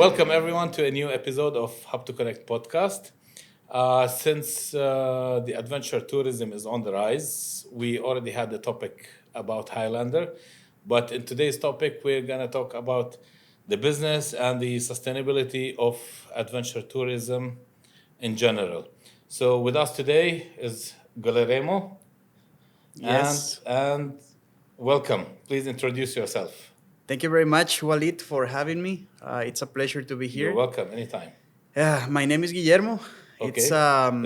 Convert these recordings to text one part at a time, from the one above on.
Welcome everyone to a new episode of Hub2Connect Podcast. Since the adventure tourism is on the rise, we already had the topic about Highlander, but in today's topic, we're going to talk about the business and the sustainability of adventure tourism in general. So with us today is Guillermo, Yes. and welcome. Please introduce yourself. Thank you very much, Walid, for having me. It's a pleasure to be You're here. welcome anytime. My name is Guillermo. Okay. It's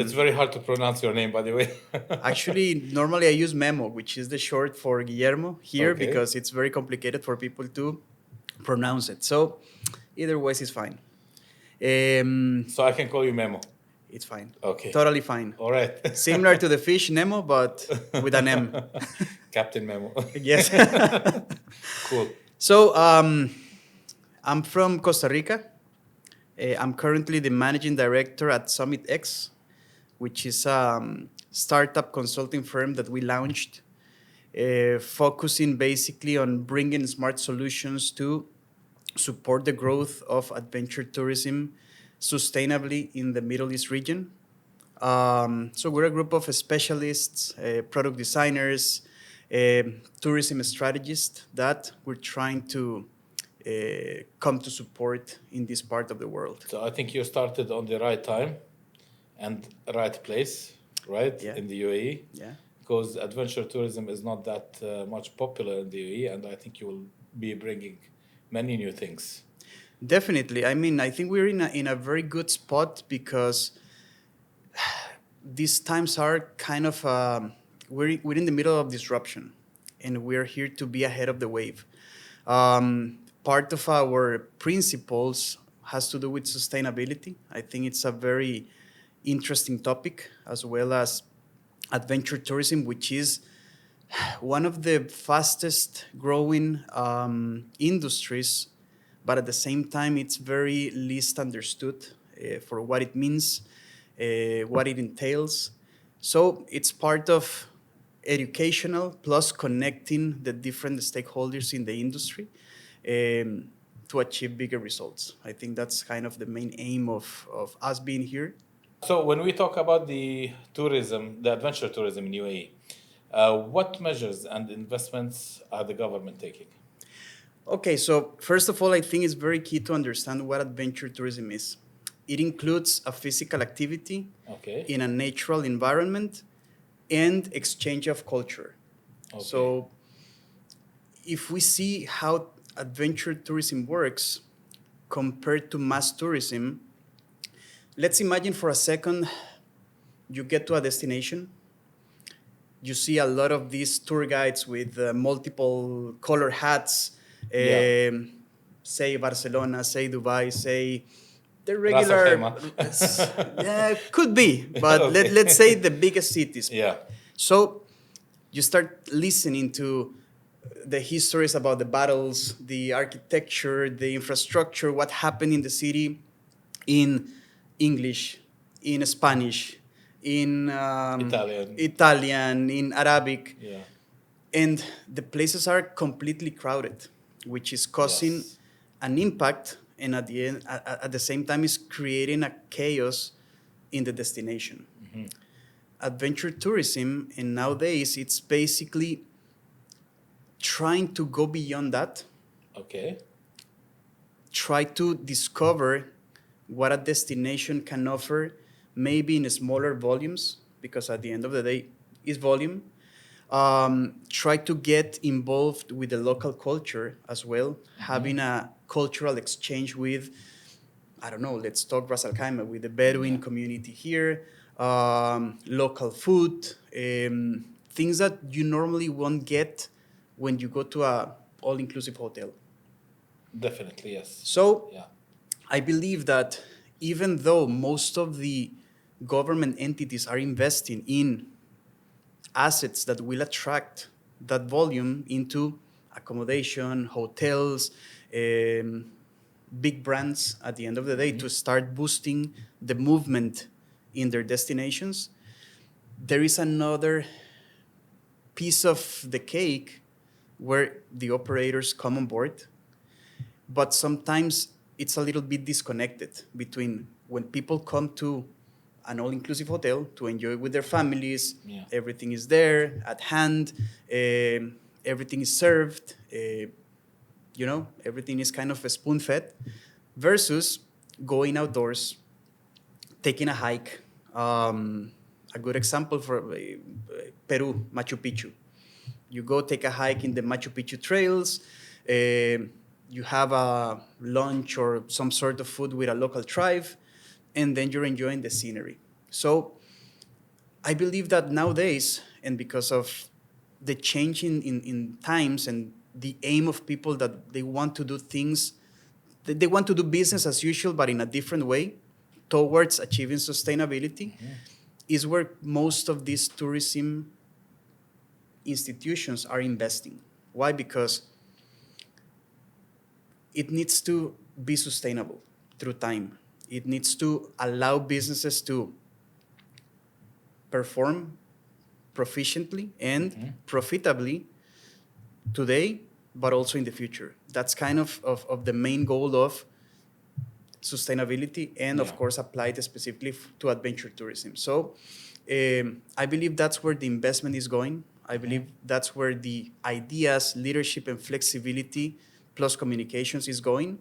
It's very hard to pronounce your name, by the way. actually normally I use Memo, which is the short for Guillermo here Okay. because it's very complicated for people to pronounce it. So either ways is fine. So I can call you Memo. It's fine. Okay. Totally fine. All right. Similar to the fish Nemo, but with an M. Captain Memo. Yes. Cool. So I'm from Costa Rica. I'm currently the managing director at Summit X, which is a startup consulting firm that we launched, focusing basically on bringing smart solutions to support the growth of adventure tourism sustainably in the Middle East region. So we're a group of specialists, product designers, tourism strategists that we're trying to come to support in this part of the world. So I think you started on the right time and right place, right? Yeah. In the UAE. Yeah. Because adventure tourism is not that much popular in the UAE, and I think you will be bringing many new things. Definitely. I mean, I think we're in a very good spot because these times are kind of we're in the middle of disruption, and we're here to be ahead of the wave. Part of our principles has to do with sustainability. I think it's a very interesting topic, as well as adventure tourism, which is one of the fastest growing industries, but at the same time, it's very least understood for what it means, what it entails. So it's part of educational plus connecting the different stakeholders in the industry to achieve bigger results. I think that's kind of the main aim of us being here. So when we talk about the tourism, the adventure tourism in UAE, what measures and investments are the government taking? Okay, so first of all, I think it's very key to understand what adventure tourism is. It includes a physical activity Okay. in a natural environment and exchange of culture. Okay. So if we see how adventure tourism works compared to mass tourism, let's imagine for a second you get to a destination. You see a lot of these tour guides with multiple color hats, Yeah. say Barcelona, say Dubai, say the Ras Al regular. Khaimah. Yeah, could be, but Okay. let's say the biggest cities. Yeah. So you start listening to the histories about the battles, the architecture, the infrastructure, what happened in the city in English, in Spanish, in Italian, in Arabic. Yeah. And the places are completely crowded, which is causing Yes. an impact, and at the same time is creating a chaos in the destination. Mm-hmm. Adventure tourism, and nowadays it's basically trying to go beyond that, Okay. try to discover what a destination can offer, maybe in smaller volumes, because at the end of the day, it's volume. Try to get involved with the local culture as well, having a cultural exchange with, I don't know, let's talk Ras Al Khaimah, with the Bedouin community here, local food, things that you normally won't get when you go to a all-inclusive hotel. Definitely, yes. So Yeah. I believe that even though most of the government entities are investing in assets that will attract that volume into accommodation, hotels, big brands at the end of the day to start boosting the movement in their destinations, there is another piece of the cake where the operators come on board, but sometimes it's a little bit disconnected between when people come to an all-inclusive hotel to enjoy with their families. Yeah. Everything is there at hand. Everything is served. Everything is kind of spoon-fed. Versus going outdoors, taking a hike. A good example for Peru, Machu Picchu. You go take a hike in the Machu Picchu trails. You have a lunch or some sort of food with a local tribe, and then you're enjoying the scenery. So I believe that nowadays, and because of the change in times and the aim of people that they want to do things, they want to do business as usual, but in a different way towards achieving sustainability, is where most of these tourism institutions are investing. Why? Because it needs to be sustainable through time. It needs to allow businesses to perform proficiently and profitably today, but also in the future. That's kind of the main goal of sustainability and, of course, applied specifically to adventure tourism. So I believe that's where the investment is going. I believe that's where the ideas, leadership, and flexibility plus communications is going.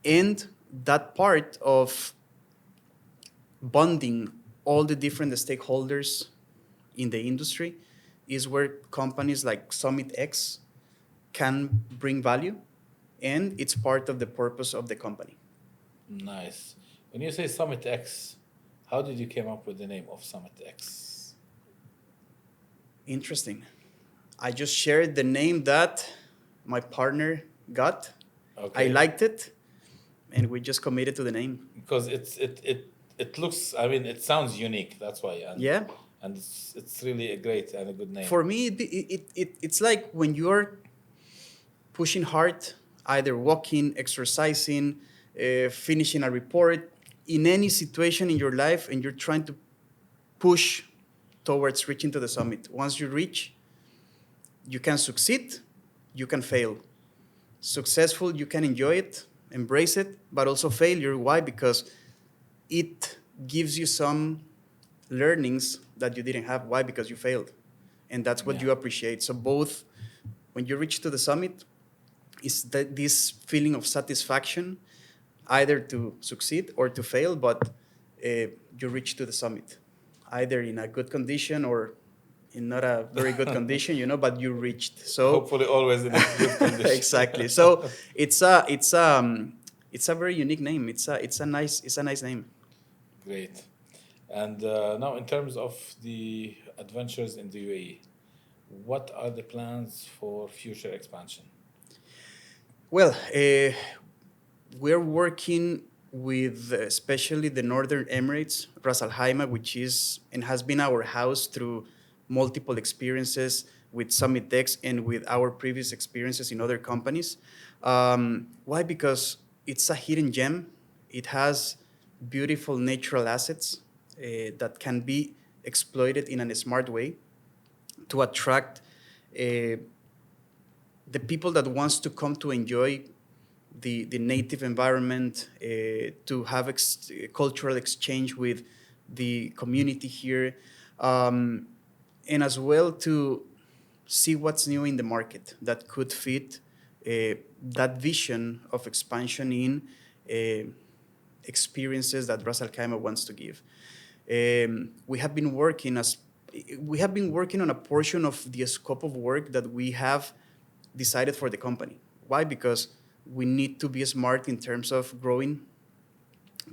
And that part of bonding all the different stakeholders in the industry is where companies like Summit X can bring value, and it's part of the purpose of the company. Nice. When you say Summit X, how did you came up with the name of Summit X? Interesting. I just shared the name that my partner got. Okay. I liked it, and we just committed to the name. Because it looks, I mean, it sounds unique. That's why. And it's really a great and a good name. For me, it's like when you're pushing hard, either walking, exercising, finishing a report, in any situation in your life, and you're trying to push towards reaching to the summit. Once you reach, you can succeed, you can fail. Successful, you can enjoy it, embrace it, but also failure. Why? Because it gives you some learnings that you didn't have. Why? Because you failed. And that's what you appreciate. So both, when you reach to the summit, is that this feeling of satisfaction, either to succeed or to fail, but you reach to the summit, either in a good condition or in not a very good condition, but you reached. So hopefully always in a good condition. Exactly. So it's a very unique name. It's a nice name. Great. And now, in terms of the adventures in the UAE, what are the plans for future expansion? Well, we're working with especially the Northern Emirates, Ras Al Khaimah, which is and has been our house through multiple experiences with Summit X and with our previous experiences in other companies. Why? Because it's a hidden gem. It has beautiful natural assets that can be exploited in a smart way to attract the people that wants to come to enjoy the native environment, to have cultural exchange with the community here, and as well to see what's new in the market that could fit that vision of expansion in experiences that Ras Al Khaimah wants to give. We have been working on a portion of the scope of work that we have decided for the company. Why? Because we need to be smart in terms of growing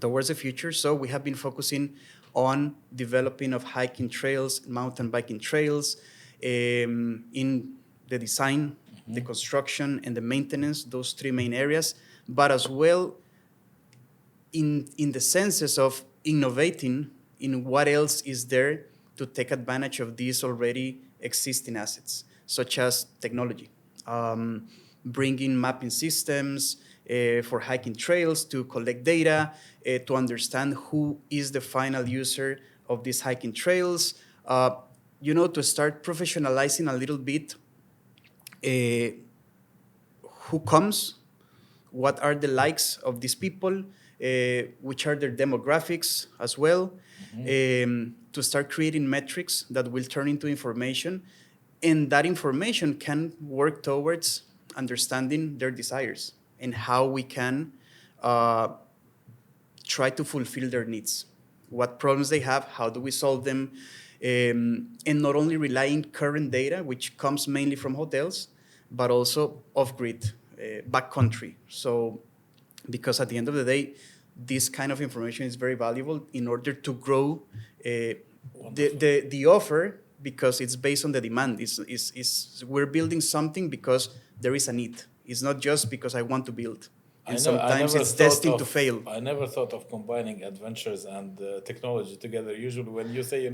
towards the future. So we have been focusing on developing of hiking trails, mountain biking trails, in the design, the construction, and the maintenance, those three main areas, but as well in the senses of innovating in what else is there to take advantage of these already existing assets, such as technology, bringing mapping systems for hiking trails to collect data, to understand who is the final user of these hiking trails, to start professionalizing a little bit who comes, what are the likes of these people, which are their demographics as well, to start creating metrics that will turn into information. And that information can work towards understanding their desires and how we can uh, try to fulfill their needs. What problems they have, how do we solve them, and not only relying current data, which comes mainly from hotels, but also off-grid, backcountry. So, because at the end of the day, this kind of information is very valuable in order to grow the offer, because it's based on the demand. We're building something because there is a need. It's not just because I want to build. And sometimes it's destined to fail. I never thought of combining adventures and technology together. Usually, when you say,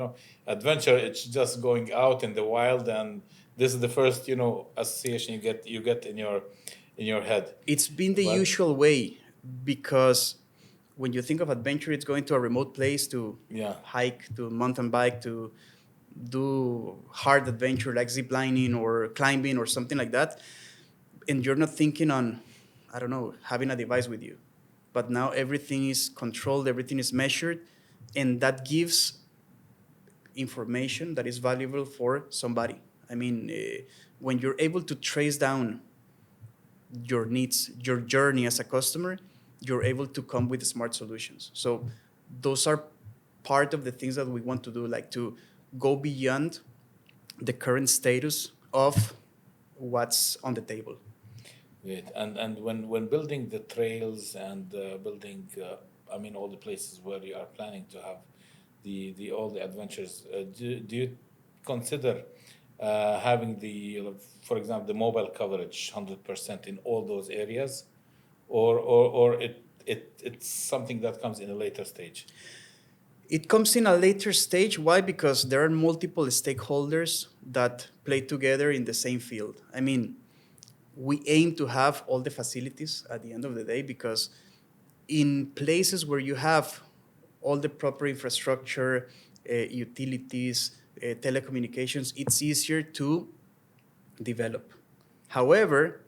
adventure, it's just going out in the wild, and this is the first, association you get in your head. It's been the usual way, because when you think of adventure, it's going to a remote place to hike, to mountain bike, to do hard adventure like zip lining or climbing or something like that. And you're not thinking on, I don't know, having a device with you. But now everything is controlled, everything is measured, and that gives information that is valuable for somebody. I mean, when you're able to trace down your needs, your journey as a customer, you're able to come with smart solutions. So those are part of the things that we want to do, like to go beyond the current status of what's on the table. Great. And when building the trails and building, all the places where you are planning to have the all the adventures, do you consider having for example, the mobile coverage 100% in all those areas, or it's something that comes in a later stage? It comes in a later stage. Why? Because there are multiple stakeholders that play together in the same field. I mean, we aim to have all the facilities at the end of the day, because in places where you have all the proper infrastructure, utilities, telecommunications, it's easier to develop. However,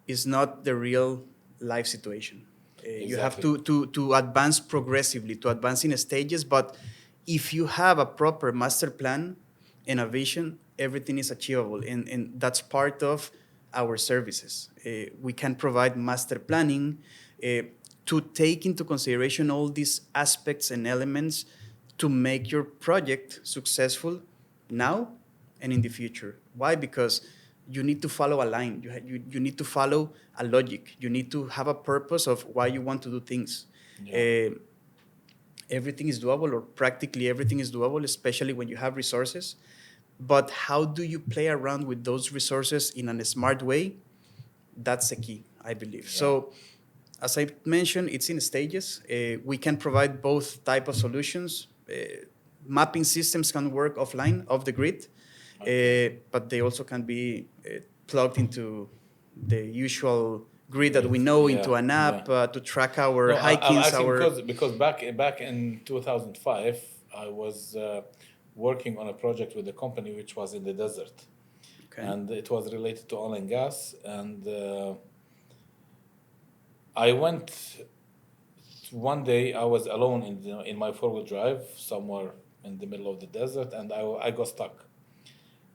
it's not the real life situation. Exactly. You have to advance progressively, to advance in stages. But if you have a proper master plan and a vision, everything is achievable. And that's part of our services. We can provide master planning to take into consideration all these aspects and elements to make your project successful now and in the future. Why? Because you need to follow a line. You need to follow a logic. You need to have a purpose of why you want to do things. Yeah. Everything is doable, or practically everything is doable, especially when you have resources. But how do you play around with those resources in a smart way? That's the key, I believe. Yeah. So, as I mentioned, it's in stages. We can provide both type of solutions. Mapping systems can work offline, off the grid. Okay. But they also can be plugged into the usual grid that we know, into an app to track our hikings. Because back in 2005, I was working on a project with a company which was in the desert, and it was related to oil and gas. And I went one day. I was alone in my four-wheel drive somewhere in the middle of the desert, and I got stuck.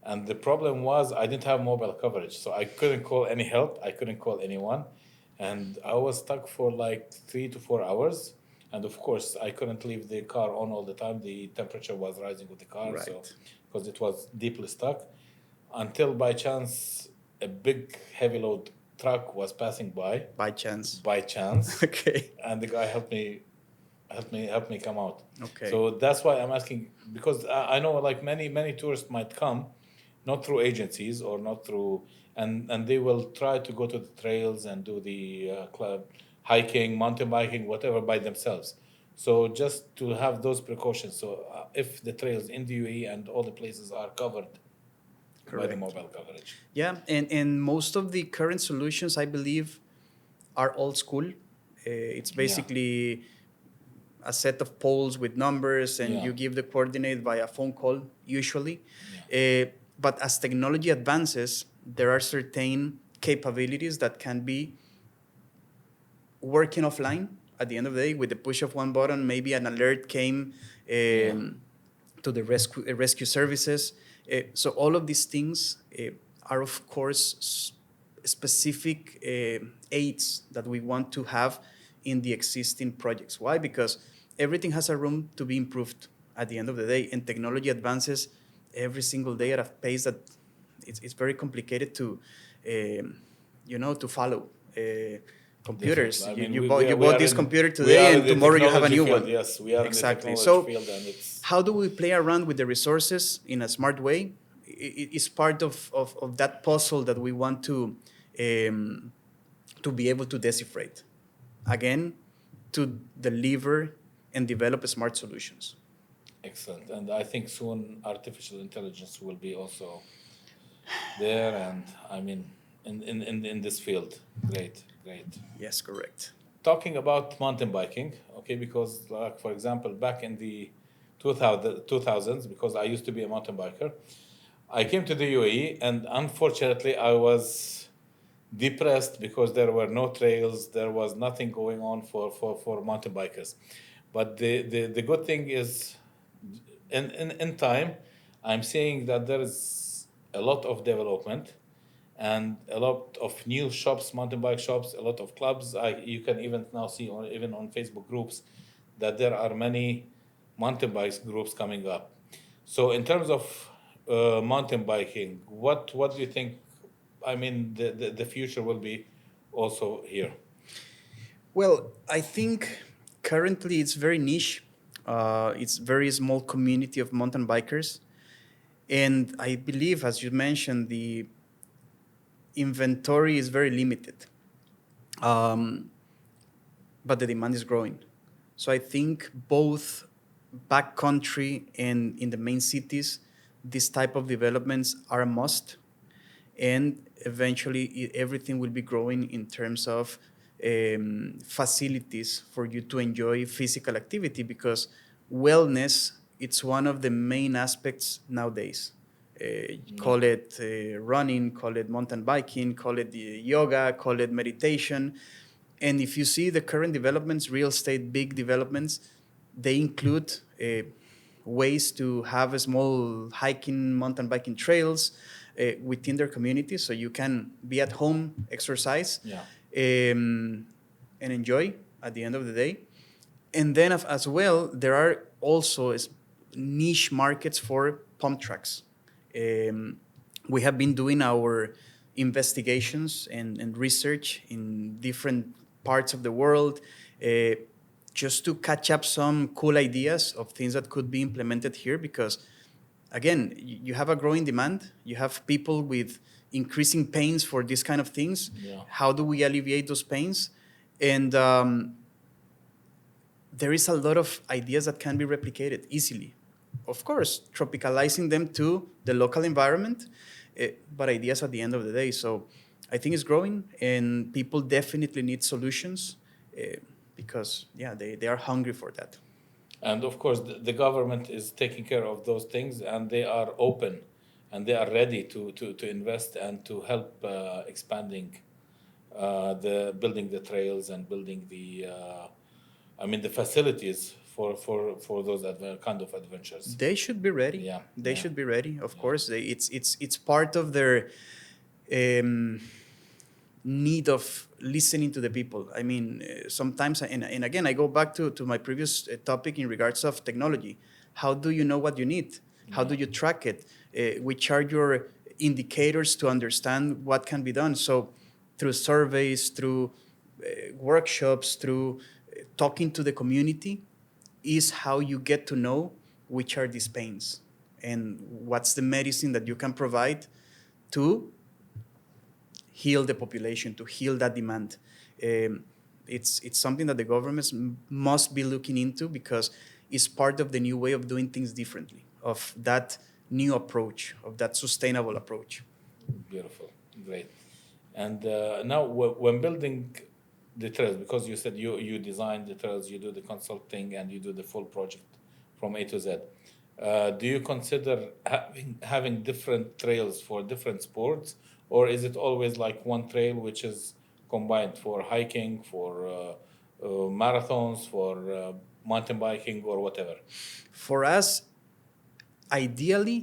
And the problem was I didn't have mobile coverage, so I couldn't call any help. I couldn't call anyone. And I was stuck for like 3 to 4 hours. And of course, I couldn't leave the car on all the time. The temperature was rising with the car, right. So because it was deeply stuck. Until by chance, a big heavy load truck was passing by. By chance. Okay. And the guy helped me come out. Okay. So that's why I'm asking, because I know like many tourists might come, not through agencies or not through, and they will try to go to the trails and do the hiking, mountain biking, whatever by themselves. So just to have those precautions. So if the trails in the UAE and all the places are covered by the mobile coverage. Yeah, and most of the current solutions, I believe, are old school. It's basically a set of poles with numbers, and you give the coordinate via phone call, usually. Yeah. But as technology advances, there are certain capabilities that can be working offline at the end of the day with the push of one button. Maybe an alert came Yeah. to the rescue services. So all of these things are, of course, specific aids that we want to have in the existing projects. Why? Because everything has a room to be improved at the end of the day, and technology advances every single day at a pace that it's very complicated to, to follow. Computers. Definitely. I mean, You we bought are this in computer we are today, in and the tomorrow you have a technology new field. one. Yes, we are in the Exactly. technology So, field, and it's how do we play around with the resources in a smart way? It's part of that puzzle that we want to be able to decipherate. Again, to deliver and develop smart solutions. excellent. And I think soon artificial intelligence will be also there. And I mean, in this field, great, great. Yes, correct. Talking about mountain biking, okay, because like for example, back in the 2000s, because I used to be a mountain biker, I came to the UAE, and unfortunately, I was depressed because there were no trails, there was nothing going on for mountain bikers. But the good thing is, in time, I'm seeing that there is a lot of development and a lot of new shops, mountain bike shops, a lot of clubs. You can even now see even on Facebook groups that there are many mountain bikes groups coming up. So in terms of mountain biking, what do you think? I mean, the future will be also here. Well, I think currently it's very niche. It's very small community of mountain bikers, and I believe, as you mentioned, the inventory is very limited. Um, but the demand is growing. So I think both backcountry and in the main cities, this type of developments are a must. And eventually, everything will be growing in terms of facilities for you to enjoy physical activity, because wellness, it's one of the main aspects nowadays. Call it running, call it mountain biking, call it yoga, call it meditation. And if you see the current developments, real estate, big developments, they include ways to have a small hiking, mountain biking trails within their community, so you can be at home, exercise, Yeah. and enjoy at the end of the day. And then as well, there are also niche markets for pump tracks. We have been doing our investigations and research in different parts of the world, just to catch up some cool ideas of things that could be implemented here, because again, you have a growing demand, you have people with increasing pains for these kind of things. Yeah. How do we alleviate those pains? And there is a lot of ideas that can be replicated easily. Of course, tropicalizing them to the local environment, but ideas at the end of the day. So I think it's growing, and people definitely need solutions because, yeah, they are hungry for that. And of course, the government is taking care of those things, and they are open, and they are ready to invest and to help expanding the building the trails and building the facilities for those kind of adventures. They should be ready. Yeah, They yeah. should be ready. Of course, it's part of their need of listening to the people. I mean, sometimes, and again, I go back to my previous topic in regards of technology. How do you know what you need? How do you track it? Which are your indicators to understand what can be done? So through surveys, through workshops, through talking to the community, is how you get to know which are these pains and what's the medicine that you can provide to heal the population, to heal that demand. It's something that the governments must be looking into, because it's part of the new way of doing things differently, of that new approach, of that sustainable approach. Beautiful, great. And now, when building the trails, because you said you design the trails, you do the consulting, and you do the full project from A to Z. Do you consider having different trails for different sports, or is it always like one trail which is combined for hiking, for marathons, for mountain biking, or whatever? For us, ideally,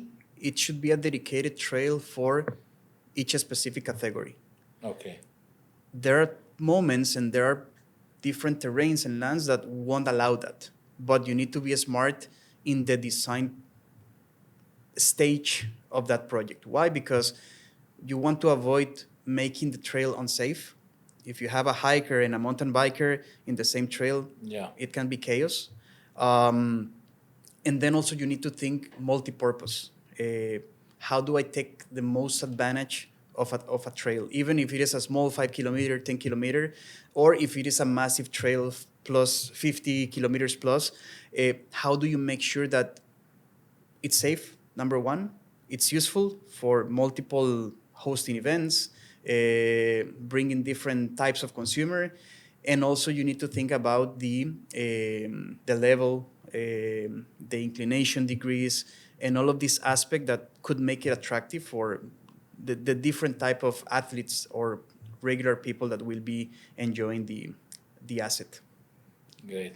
it should be a dedicated trail for each specific category. Okay. There are moments and there are different terrains and lands that won't allow that, but you need to be smart in the design stage of that project. Why? Because you want to avoid making the trail unsafe. If you have a hiker and a mountain biker in the same trail, Yeah. it can be chaos. Um, and then also you need to think multi-purpose. How do I take the most advantage of a trail, even if it is a small 5 kilometer, 10 kilometer, or if it is a massive trail plus 50 kilometers plus? How do you make sure that it's safe? Number one, it's useful for multiple hosting events, bringing different types of consumer, and also you need to think about the level, the inclination degrees, and all of these aspects that could make it attractive for the different type of athletes or regular people that will be enjoying the asset. Great.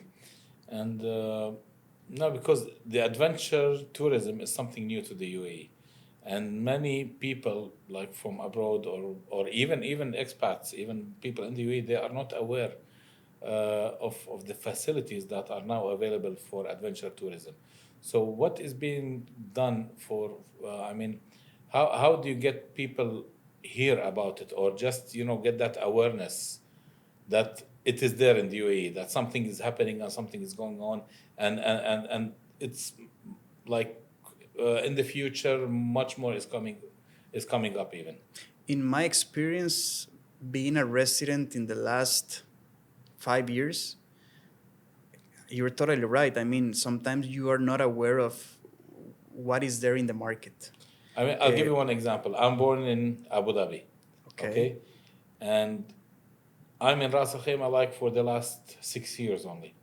And no, because the adventure tourism is something new to the UAE. And many people, like from abroad or even expats, even people in the UAE, they are not aware of the facilities that are now available for adventure tourism. So, what is being done for, I mean, how do you get people hear about it or just, get that awareness that it is there in the UAE, that something is happening and something is going on, and it's like in the future, much more is coming up even. In my experience, being a resident in the last 5 years, you're totally right. I mean, sometimes you are not aware of what is there in the market. I mean, I'll give you one example. I'm born in Abu Dhabi, Okay. and I'm in Ras Al Khaimah like for the last 6 years only.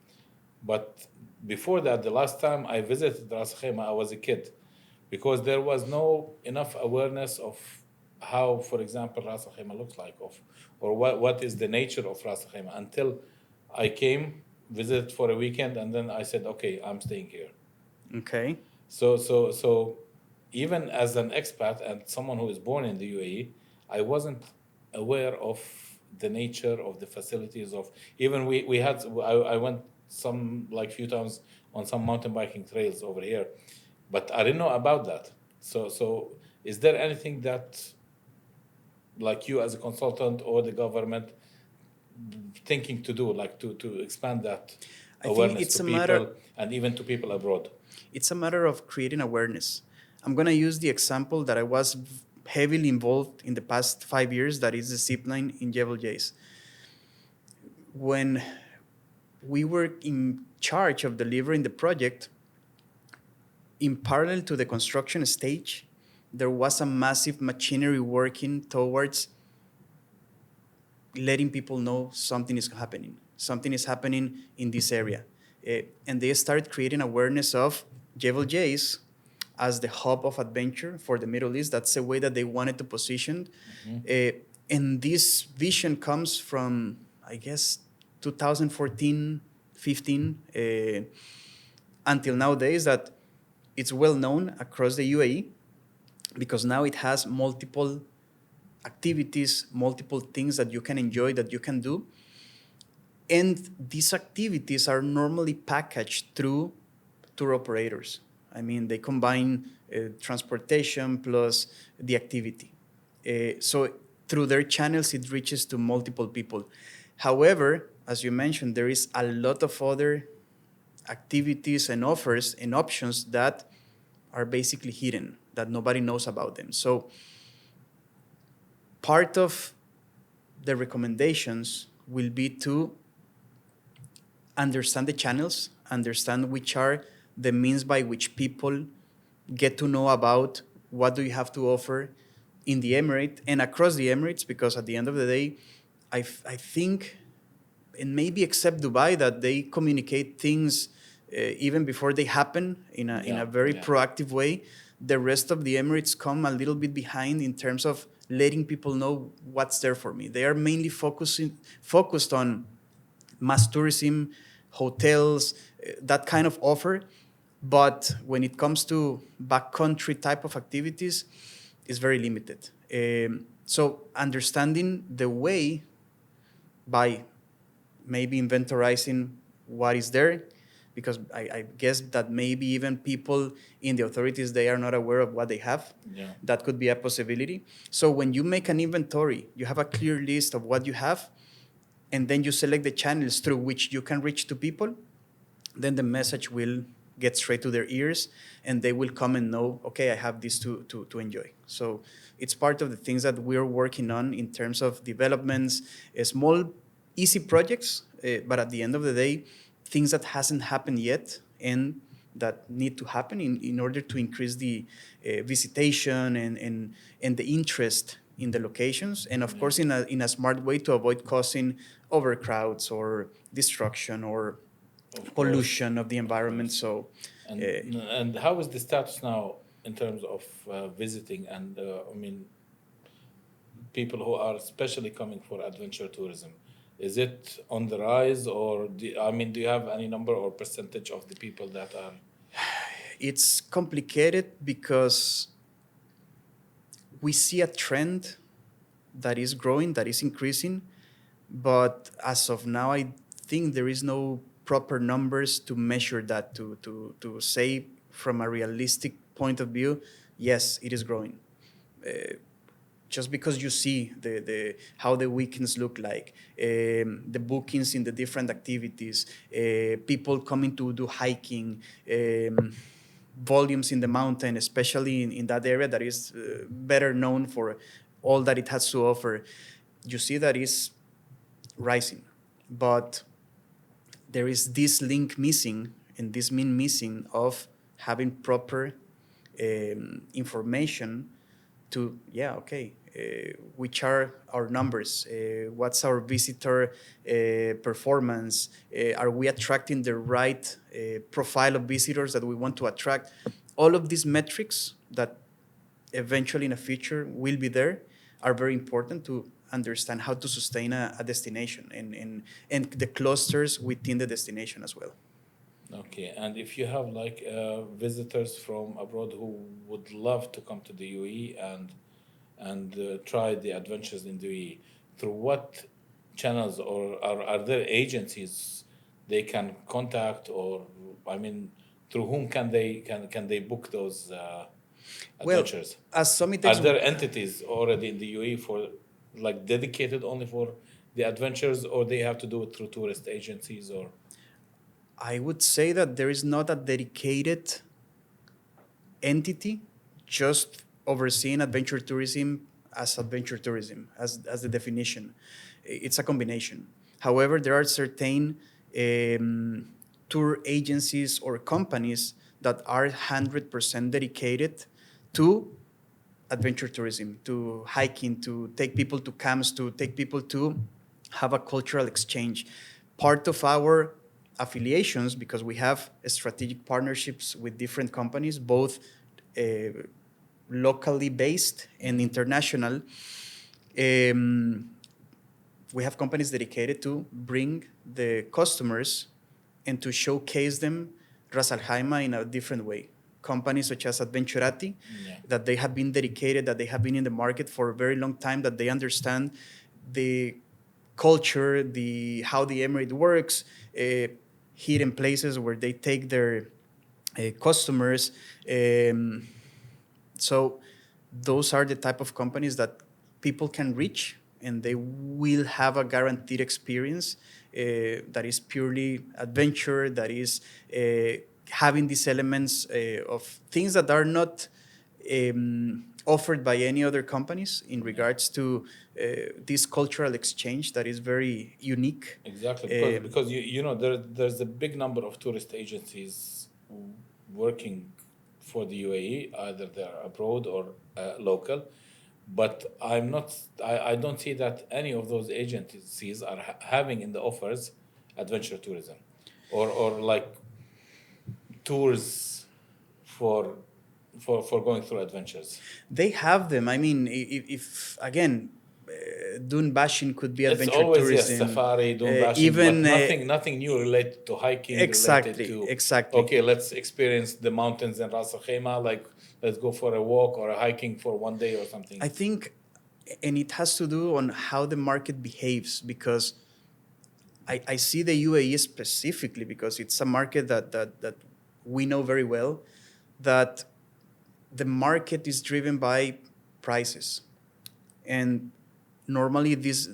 But before that, the last time I visited Ras Al Khaimah, I was a kid, because there was no enough awareness of how, for example, Ras Al Khaimah looks like, or what is the nature of Ras Al Khaimah, until I came, visited for a weekend, and then I said, okay, I'm staying here. Okay. So even as an expat and someone who is born in the UAE, I wasn't aware of the nature of the facilities of, even we had, I went some like few times on some mountain biking trails over here, but I didn't know about that. So is there anything that, like, you as a consultant or the government thinking to do, like to expand that I think awareness it's to a people matter and even to people abroad? it's a matter of creating awareness. I'm going to use the example that I was heavily involved in the past 5 years, that is the zip line in Jebel Jais. When we were in charge of delivering the project, in parallel to the construction stage, there was a massive machinery working towards letting people know something is happening. Something is happening in this area. And they started creating awareness of Jebel Jais as the hub of adventure for the Middle East. That's the way that they wanted to position. And this vision comes from, I guess, 2014, 15, until nowadays, that it's well known across the UAE, because now it has multiple activities, multiple things that you can enjoy, that you can do. And these activities are normally packaged through tour operators. I mean, they combine transportation plus the activity. So through their channels, it reaches to multiple people. However, as you mentioned, there is a lot of other activities and offers and options that are basically hidden, that nobody knows about them. So part of the recommendations will be to understand the channels, understand which are the means by which people get to know about what do you have to offer in the Emirate and across the Emirates, because at the end of the day, I think, and maybe except Dubai, that they communicate things even before they happen in a very proactive way. The rest of the Emirates come a little bit behind in terms of letting people know what's there for me. They are mainly focused on mass tourism, hotels, that kind of offer. But when it comes to backcountry type of activities, it's very limited. So understanding the way by maybe inventorizing what is there, because I guess that maybe even people in the authorities, they are not aware of what they have. Yeah. That could be a possibility. So when you make an inventory, you have a clear list of what you have, and then you select the channels through which you can reach to people, then the message will get straight to their ears, and they will come and know, okay, I have this to enjoy. So it's part of the things that we're working on in terms of developments, small, easy projects, but at the end of the day, things that hasn't happened yet and that need to happen in order to increase the visitation and the interest in the locations, and of course in a smart way to avoid causing overcrowds or destruction or Of course. pollution of the environment. So And how is the status now in terms of visiting and I mean people who are especially coming for adventure tourism? Is it on the rise, or do you have any number or percentage of the people that are? it's complicated because we see a trend that is growing, that is increasing, but as of now, I think there is no proper numbers to measure that, to say from a realistic point of view, yes, it is growing. Just because you see the how the weekends look like, the bookings in the different activities, people coming to do hiking, volumes in the mountain, especially in that area that is better known for all that it has to offer, you see that is rising. But there is this link missing and this mean missing of having proper information to, which are our numbers, what's our visitor performance, are we attracting the right profile of visitors that we want to attract. All of these metrics that eventually in the future will be there are very important to understand how to sustain a destination and the clusters within the destination as well. Okay, and if you have like visitors from abroad who would love to come to the UAE and try the adventures in the UAE, through what channels or are there agencies they can contact, or I mean, through whom can they book those Well, adventures? as Are Somitex, there entities already in the UAE for like dedicated only for the adventures, or they have to do it through tourist agencies or? I would say that there is not a dedicated entity just overseeing adventure tourism as the definition. It's a combination. However, there are certain tour agencies or companies that are 100% dedicated to adventure tourism, to hiking, to take people to camps, to take people to have a cultural exchange. Part of our affiliations, because we have strategic partnerships with different companies, both uh, locally based and international. Um, we have companies dedicated to bring the customers and to showcase them Ras Al Khaimah in a different way. Companies such as Adventurati, Yeah. that they have been dedicated, that they have been in the market for a very long time, that they understand the culture, how the emirate works, hidden places where they take their customers. So those are the type of companies that people can reach, and they will have a guaranteed experience that is purely adventure, that is having these elements of things that are not offered by any other companies in regards to this cultural exchange that is very unique. Exactly, because there's a big number of tourist agencies working for the UAE, either they're abroad or local, but I don't see that any of those agencies are having in the offers adventure tourism, or like tours for for going through adventures? They have them. I mean, if again, dune bashing could be It's adventure always, yes, tourism. safari, dune bashing, but Even nothing new related to hiking, related exactly, to, exactly. okay, let's experience the mountains in Ras Al Khaimah, like let's go for a walk or a hiking for one day or something. I think, and it has to do on how the market behaves, because I see the UAE specifically because it's a market that we know very well, that the market is driven by prices. And normally these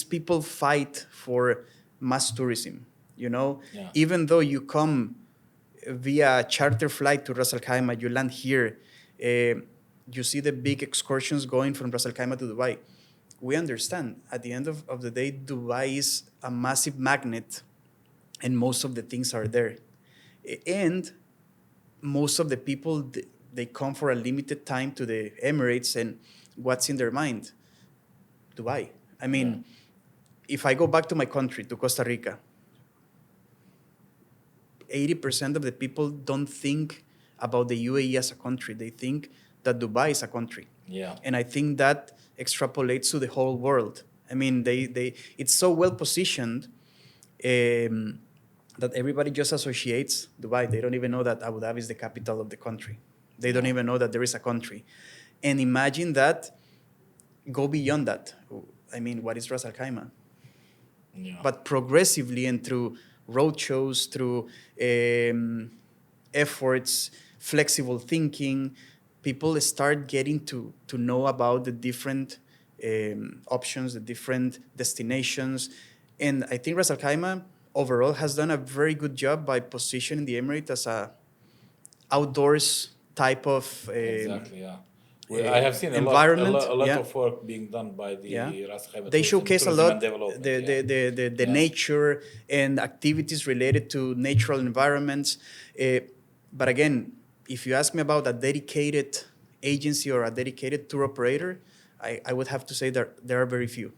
people fight for mass tourism, you know? Yeah. Even though you come via charter flight to Ras Al Khaimah, you land here, you see the big excursions going from Ras Al Khaimah to Dubai. We understand at the end of the day, Dubai is a massive magnet and most of the things are there. And most of the people, they come for a limited time to the Emirates, and what's in their mind? Dubai. I mean, if I go back to my country, to Costa Rica, 80% of the people don't think about the UAE as a country. They think that Dubai is a country. Yeah. And I think that extrapolates to the whole world. I mean, it's so well positioned that everybody just associates Dubai. They don't even know that Abu Dhabi is the capital of the country. They don't even know that there is a country. And imagine that, go beyond that. I mean, what is Ras Al Khaimah? Yeah. But progressively and through roadshows, through efforts, flexible thinking, people start getting to know about the different options, the different destinations. And I think Ras Al Khaimah overall has done a very good job by positioning the Emirate as a outdoors type of Exactly, yeah. I have seen environment, a lot yeah. of work being done by the Yeah. Ras Al Khaimah They Tourism- showcase a Tourism lot and Development, the Yeah. nature and activities related to natural environments. But again, if you ask me about a dedicated agency or a dedicated tour operator, I would have to say that there are very few.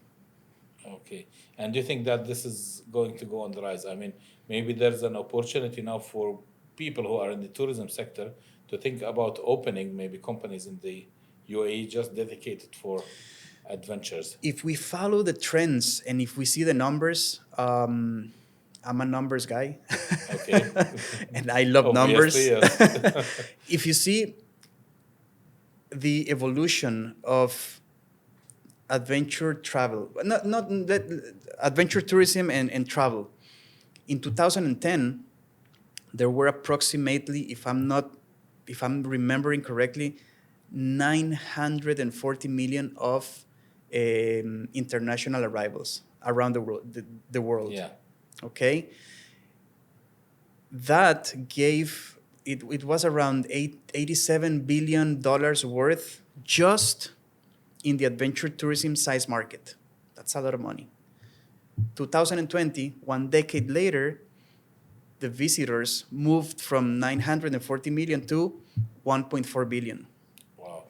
Okay. And do you think that this is going to go on the rise? I mean, maybe there's an opportunity now for people who are in the tourism sector to think about opening maybe companies in the UAE just dedicated for adventures. If we follow the trends and if we see the numbers, I'm a numbers guy. Okay. And I love numbers. Obviously, yes. If you see the evolution of adventure travel, adventure tourism and travel. In 2010, there were approximately, if I'm remembering correctly, 940 million of international arrivals around the world. The world. Yeah. Okay. That gave it was around $87 billion worth just in the adventure tourism size market. That's a lot of money. 2020, one decade later, the visitors moved from 940 million to 1.4 billion. Wow.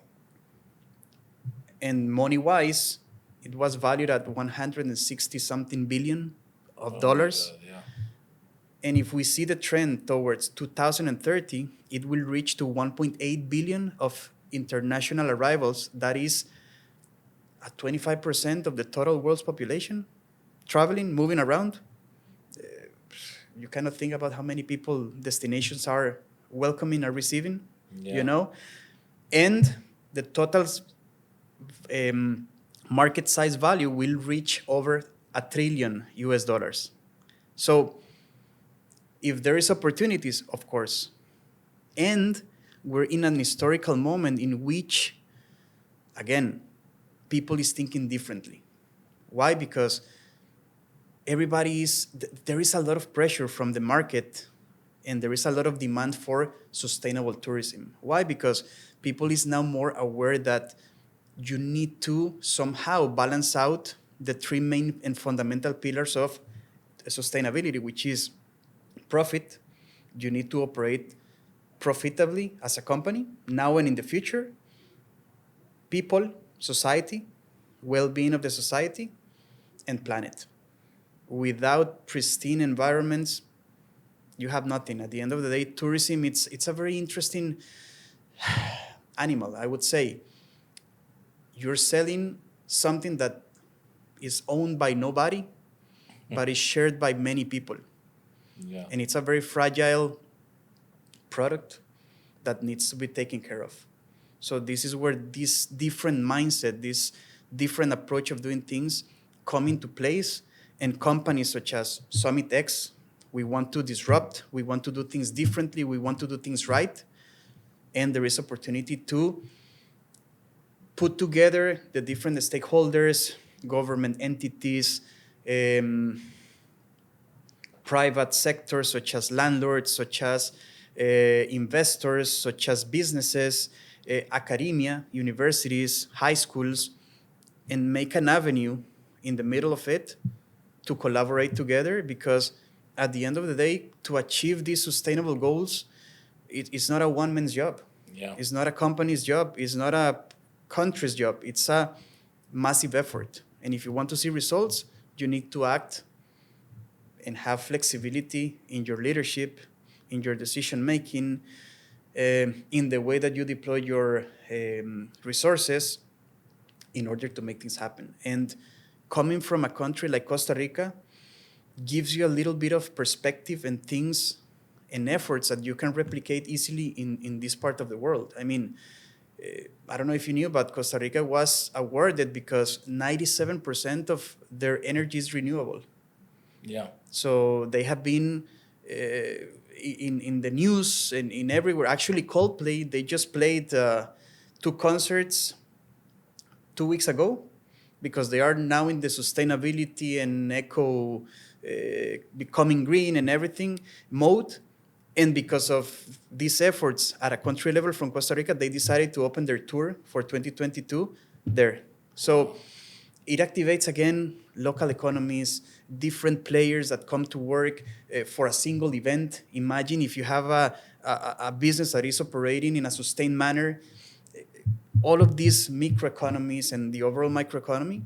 And money-wise, it was valued at 160 something billion of Oh my dollars. God, yeah. And if we see the trend towards 2030, it will reach to 1.8 billion of international arrivals. That is at 25% of the total world's population traveling, moving around. You cannot think about how many people destinations are welcoming or receiving, you know? And the total market size value will reach over $1 trillion US. So if there is opportunities, of course, and we're in an historical moment in which, again, people is thinking differently. Why? Because there is a lot of pressure from the market and there is a lot of demand for sustainable tourism. Why? Because people is now more aware that you need to somehow balance out the three main and fundamental pillars of sustainability, which is profit. You need to operate profitably as a company now and in the future. People, society, well-being of the society, and planet. Without pristine environments, you have nothing. At the end of the day, tourism, it's a very interesting animal, I would say. You're selling something that is owned by nobody, but is shared by many people. Yeah. And it's a very fragile product that needs to be taken care of. So this is where this different mindset, this different approach of doing things come into place. And companies such as Summit X, we want to disrupt, we want to do things differently, we want to do things right. And there is opportunity to put together the different stakeholders, government entities, private sectors such as landlords, such as investors, such as businesses, academia, universities, high schools, and make an avenue in the middle of it to collaborate together, because at the end of the day, to achieve these sustainable goals, it's not a one-man's job. Yeah. It's not a company's job. It's not a country's job. It's a massive effort. And if you want to see results, you need to act and have flexibility in your leadership, in your decision making, in the way that you deploy your resources in order to make things happen. And coming from a country like Costa Rica gives you a little bit of perspective and things and efforts that you can replicate easily in this part of the world. I mean, I don't know if you knew, but Costa Rica was awarded because 97% of their energy is renewable. Yeah. So they have been in the news and in everywhere. Actually, Coldplay, they just played 2 concerts 2 weeks ago, because they are now in the sustainability and eco, becoming green and everything mode. And because of these efforts at a country level from Costa Rica, they decided to open their tour for 2022 there. So it activates, again, local economies, different players that come to work for a single event. Imagine if you have a business that is operating in a sustained manner, all of these microeconomies and the overall microeconomy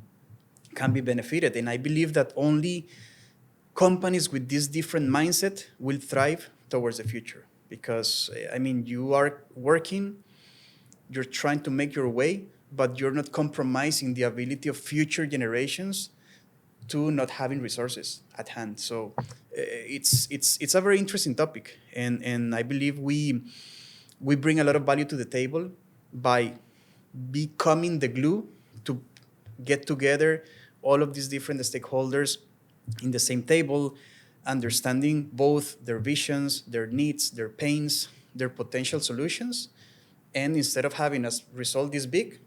can be benefited. And I believe that only companies with this different mindset will thrive towards the future. Because, I mean, you are working, you're trying to make your way, but you're not compromising the ability of future generations to not having resources at hand. So it's a very interesting topic. And I believe we bring a lot of value to the table by becoming the glue to get together all of these different stakeholders in the same table, understanding both their visions, their needs, their pains, their potential solutions. And instead of having a result this big,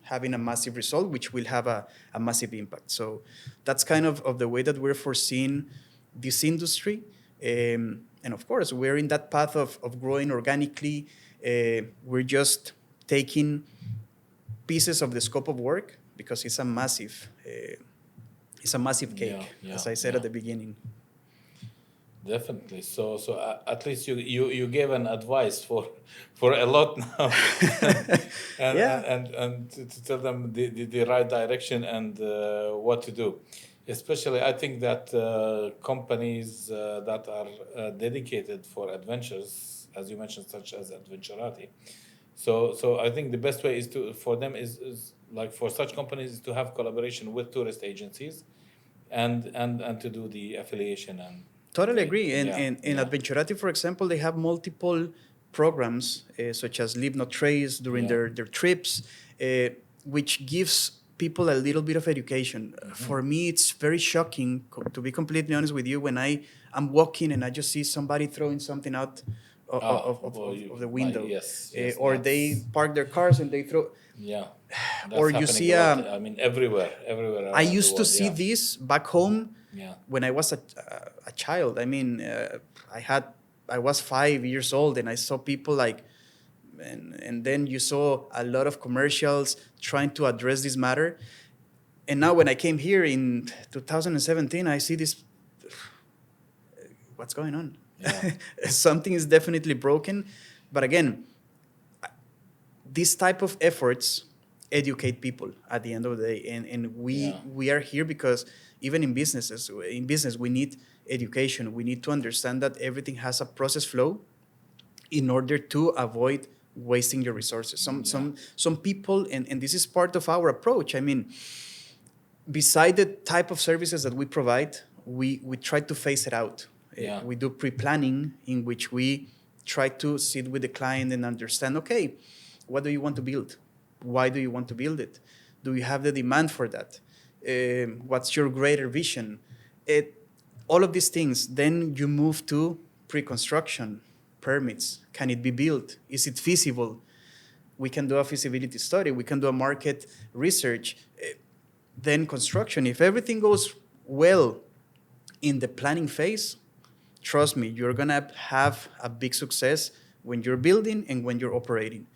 having a massive result, which will have a massive impact. So that's kind of the way that we're foreseeing this industry. And of course, we're in that path of growing organically. We're just taking pieces of the scope of work, because it's a massive cake, as I said at the beginning. Definitely. So at least you gave an advice for a lot now, and, Yeah. and to tell them the right direction and what to do. Especially, I think that companies that are dedicated for adventures, as you mentioned, such as Adventurati. So I think the best way is for them is like for such companies is to have collaboration with tourist agencies, and to do the affiliation and. Totally agree. And Yeah, in yeah. Adventurati, for example, they have multiple programs, such as Leave No Trace during Yeah. their trips, which gives people a little bit of education. For me, it's very shocking, to be completely honest with you, when I'm walking and I just see somebody throwing something out of the window. Yes, Or they park their cars and they throw. Yeah, Or that's you happening see, a lot. I mean, everywhere I around the used to world. see Yeah. this back home Yeah. when I was a child. I mean, I was 5 years old, and I saw people like, and then you saw a lot of commercials trying to address this matter. And now when I came here in 2017, I see this. What's going on? Yeah. Something is definitely broken. But again, these type of efforts educate people at the end of the day, and Yeah. we are here because even in business we need education. We need to understand that everything has a process flow in order to avoid wasting your resources. Some people, and this is part of our approach. I mean, beside the type of services that we provide, we try to phase it out. We do pre-planning in which we try to sit with the client and understand, okay, what do you want to build? Why do you want to build it? Do you have the demand for that? What's your greater vision? All of these things. Then you move to pre-construction, permits. Can it be built? Is it feasible? We can do a feasibility study. We can do a market research. Then construction. If everything goes well in the planning phase, trust me, you're going to have a big success when you're building and when you're operating.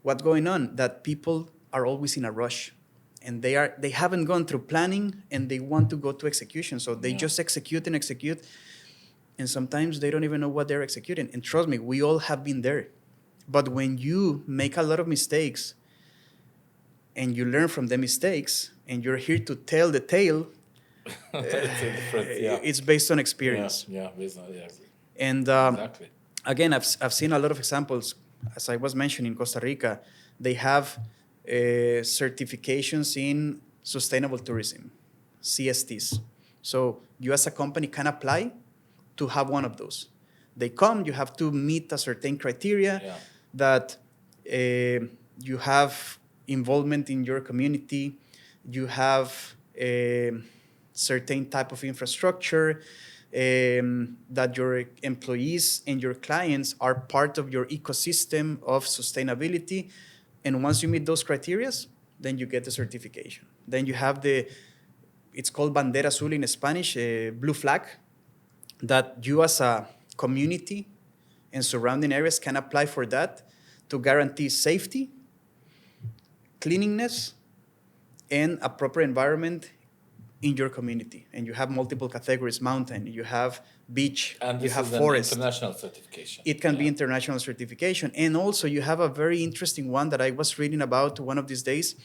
What's going on? That people are always in a rush, and they haven't gone through planning and they want to go to execution. So they just execute, and sometimes they don't even know what they're executing. And trust me, we all have been there. But when you make a lot of mistakes and you learn from the mistakes and you're here to tell the tale, it's based on experience. Based on, And exactly. Again, I've seen a lot of examples. As I was mentioning, in Costa Rica, they have certifications in sustainable tourism, CSTs. So you as a company can apply to have one of those. They come, you have to meet a certain criteria that you have involvement in your community, you have a certain type of infrastructure, that your employees and your clients are part of your ecosystem of sustainability. And once you meet those criteria, then you get the certification. Then you have it's called Bandera Azul in Spanish, blue flag, that you as a community and surrounding areas can apply for that to guarantee safety, cleanliness, and a proper environment in your community. And you have multiple categories: mountain, you have beach, and you have is forest. An international certification. It can be international certification. And also you have a very interesting one that I was reading about one of these days: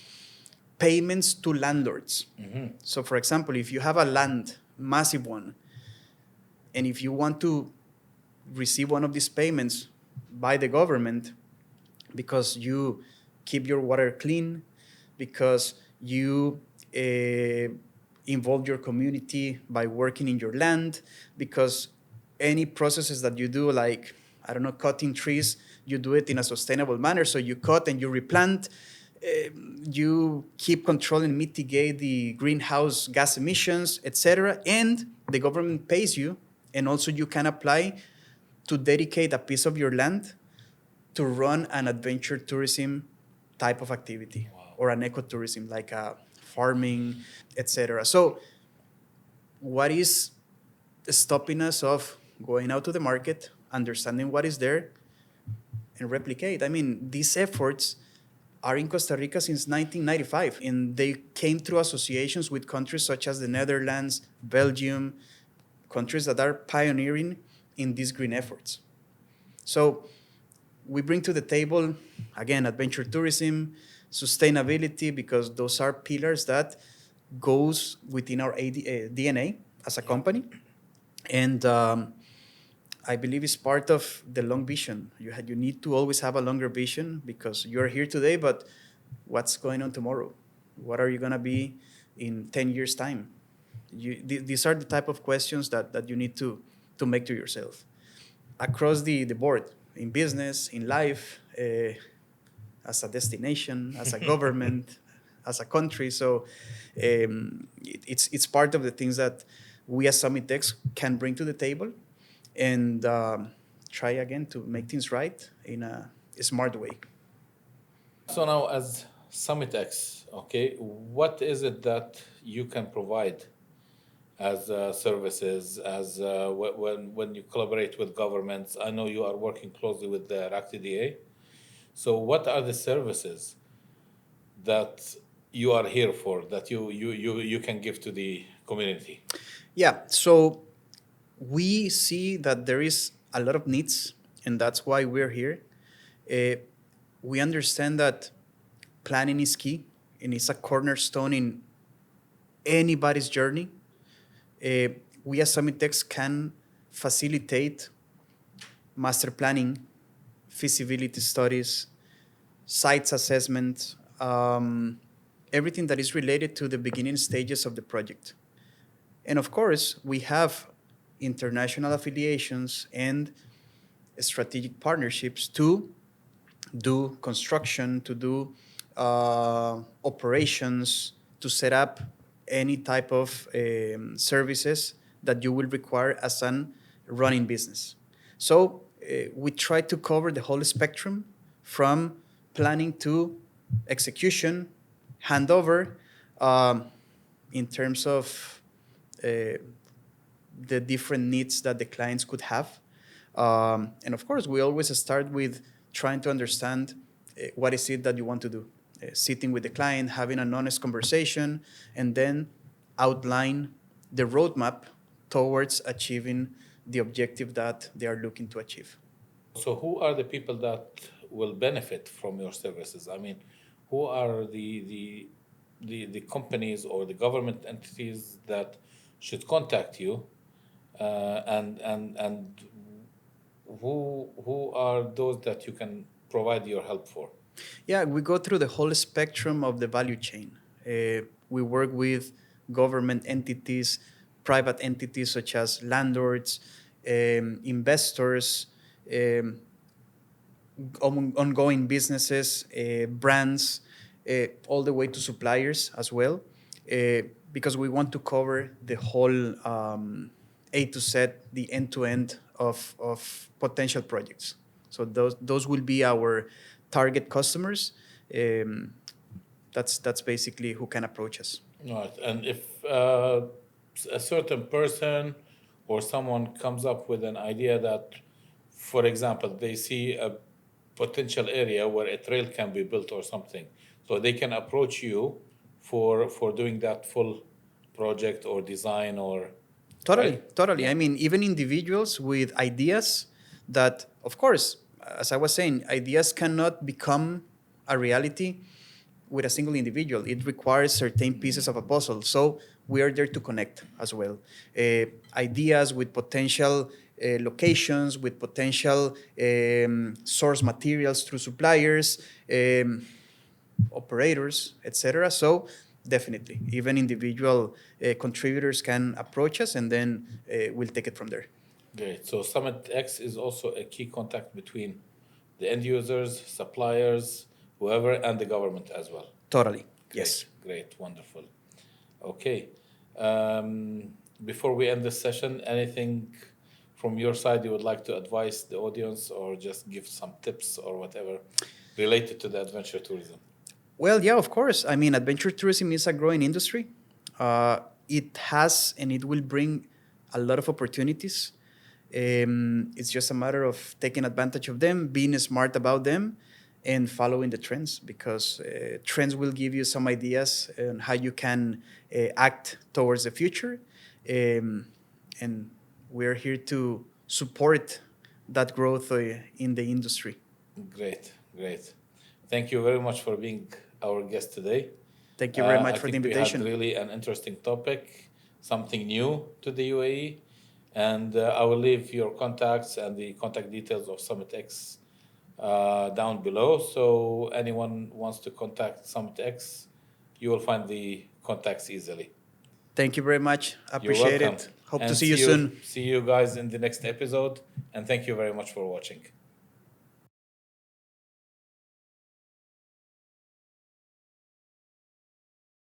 payments to landlords. Mm-hmm. So for example, if you have a land, massive one, and if you want to receive one of these payments by the government because you keep your water clean, because you involve your community by working in your land, because any processes that you do, like, I don't know, cutting trees, you do it in a sustainable manner. So you cut and you replant, you keep control and mitigate the greenhouse gas emissions, etc. And the government pays you, and also you can apply to dedicate a piece of your land to run an adventure tourism type of activity. Wow. Or an ecotourism, like farming, etc. So what is stopping us of going out to the market, understanding what is there, and replicate? I mean, these efforts are in Costa Rica since 1995, and they came through associations with countries such as the Netherlands, Belgium, countries that are pioneering in these green efforts. So we bring to the table, again, adventure tourism, sustainability, because those are pillars that goes within our DNA as a company. And I believe it's part of the long vision. You need to always have a longer vision, because you're here today, but what's going on tomorrow? What are you going to be in 10 years' time? These are the type of questions that you need to make to yourself. Across the board, in business, in life, as a destination, as a government, as a country. So it's part of the things that we as Summitex can bring to the table, and try again to make things right in a smart way. So now, as Summitex, okay, what is it that you can provide as services, as when you collaborate with governments? I know you are working closely with the RACTDA. So what are the services that you are here for, that you can give to the community? Yeah, so we see that there is a lot of needs, and that's why we're here. We understand that planning is key, and it's a cornerstone in anybody's journey. we as Summitex can facilitate master planning, feasibility studies, sites assessment, everything that is related to the beginning stages of the project. And of course, we have international affiliations and strategic partnerships to do construction, to do operations, to set up any type of services that you will require as an running business. So we try to cover the whole spectrum from planning to execution, handover, in terms of the different needs that the clients could have. And of course, we always start with trying to understand what is it that you want to do. Sitting with the client, having an honest conversation, and then outline the roadmap towards achieving the objective that they are looking to achieve. So, who are the people that will benefit from your services? I mean, who are the companies or the government entities that should contact you, and who are those that you can provide your help for? Yeah, we go through the whole spectrum of the value chain. We work with government entities, private entities such as landlords, investors, ongoing businesses, brands, all the way to suppliers as well, because we want to cover the whole A to Z, the end-to-end of potential projects. So those will be our target customers. That's basically who can approach us. Right. And if a certain person or someone comes up with an idea that, for example, they see a potential area where a trail can be built or something, so they can approach you for doing that full project or design or Totally, right? totally. Yeah. I mean, even individuals with ideas that, of course, as I was saying, ideas cannot become a reality with a single individual. It requires certain pieces of a puzzle. So we are there to connect as well. Ideas with potential locations, with potential source materials through suppliers, operators, etc. So definitely, even individual contributors can approach us, and then we'll take it from there. Great. So Summit X is also a key contact between the end users, suppliers, whoever, and the government as well. Totally. Great, Yes. great, wonderful. Okay. Before we end this session, anything from your side you would like to advise the audience or just give some tips or whatever related to the adventure tourism? Well, yeah, of course. I mean, adventure tourism is a growing industry. It has and it will bring a lot of opportunities. It's just a matter of taking advantage of them, being smart about them, and following the trends, because trends will give you some ideas on how you can act towards the future. And we're here to support that growth in the industry. Great, great. Thank you very much for being our guest today. Thank you very much I for the think invitation. we had really an interesting topic, something new to the UAE. And I will leave your contacts and the contact details of Summit X down below. So anyone wants to contact Summit X, you will find the contacts easily. Thank you very much. You're Appreciate welcome. it. Hope to And see you soon. See you guys in the next episode. And thank you very much for watching.